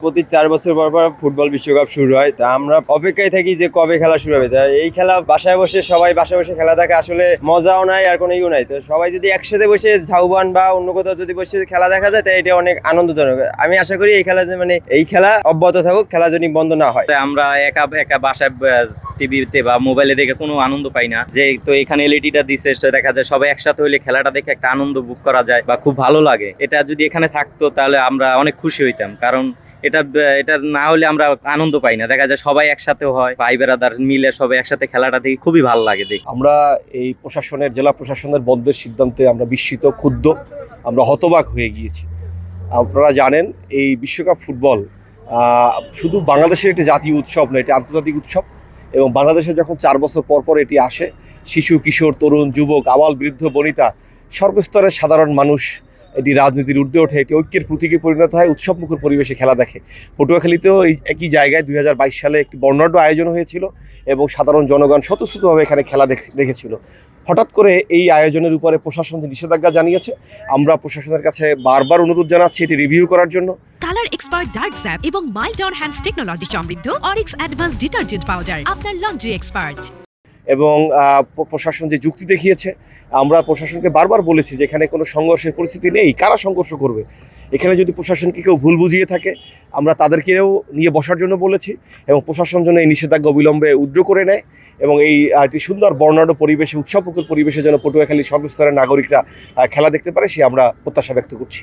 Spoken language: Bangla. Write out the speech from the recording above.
প্রতি 4 বছর পর পর ফুটবল বিশ্বকাপ শুরু হয়, তা আমরা অপেক্ষায় থাকি যে কবে খেলা শুরু হবে। তা এই খেলা বাসায় বসে সবাই বাসায় বসে খেলা দেখা আসলে মজাও নাই আর কোনো ইউ নাই। তো সবাই যদি একসাথে বসে ঝাউবান বা অন্য কোথাও যদি বসে খেলা দেখা যায়, তাই এটা অনেক আনন্দজনক। আমি আশা করি এই খেলা এই খেলা অব্যাহত থাকুক, খেলা যেন বন্ধ না হয়। আমরা একা একা বাসায় টিভিতে বা মোবাইলে দেখে কোনো আনন্দ পাই না, যে তো এখানে এলইডিটা দিচ্ছে, সেটা দেখা যায় সবাই একসাথে হইলে খেলাটা দেখে একটা আনন্দ বুক করা যায় বা খুব ভালো লাগে। এটা যদি এখানে থাকতো তাহলে আমরা অনেক খুশি হইতাম, কারণ এটা এটা না হলে আমরা আনন্দ পাই না। দেখা যায় সবাই একসাথে হয়, ভাই বেড়াদার মিলে সবাই একসাথে খেলাটা দেখে খুবই ভালো লাগে দেখি। আমরা এই জেলা প্রশাসনের বন্ধের সিদ্ধান্তে আমরা বিস্মিত, ক্ষুব্ধ, আমরা হতবাক হয়ে গিয়েছি। আপনারা জানেন এই বিশ্বকাপ ফুটবল শুধু বাংলাদেশের একটি জাতীয় উৎসব না, এটি আন্তর্জাতিক উৎসব। এবং বাংলাদেশে যখন 4 বছর পর পর এটি আসে, শিশু, কিশোর, তরুণ, যুবক, আবাল, বৃদ্ধ, বনিতা, সর্বস্তরের সাধারণ মানুষ এটি রাজনীতির ঊর্ধ্বে ওঠে, এটি ঐক্যের প্রতীকে পরিণত হয়, উৎসবমুখর পরিবেশে খেলা দেখে। পটুয়াখালীতেও এই একই জায়গায় 2022 সালে একটি বর্ণাঢ্য আয়োজন হয়েছিল এবং সাধারণ জনগণ স্বতঃস্ফূর্তভাবে এখানে খেলা দেখেছিল। হঠাৎ করে এই আয়োজনের উপরে প্রশাসন নিষেধাজ্ঞা জানিয়েছে। আমরা প্রশাসনের কাছে বারবার অনুরোধ জানাচ্ছি এটি রিভিউ করার জন্য। কালার এক্সপার্ট ডার্ক স্যাপ এবং মাইল্ড অন হ্যান্ডস টেকনোলজি সমৃদ্ধ অরিক্স অ্যাডভান্স ডিটারজেন্ট পাউডার, আপনার লন্ড্রি এক্সপার্ট। এবং প্রশাসন যে যুক্তি দেখিয়েছে, আমরা প্রশাসনকে বারবার বলেছি যে এখানে কোনো সংঘর্ষের পরিস্থিতি নেই, কারা সংঘর্ষ করবে। এখানে যদি প্রশাসনকে কেউ ভুল বুঝিয়ে থাকে, আমরা তাদেরকেও নিয়ে বসার জন্য বলেছি এবং প্রশাসন যেন এই নিষেধাজ্ঞা অবিলম্বে উইথড্র করে নেয় এবং এই একটি সুন্দর বর্ণাঢ্য পরিবেশে, উৎসবমুখর পরিবেশে যেন পটুয়াখালীর সর্বস্তরের নাগরিকরা খেলা দেখতে পারে, সে আমরা প্রত্যাশা ব্যক্ত করছি।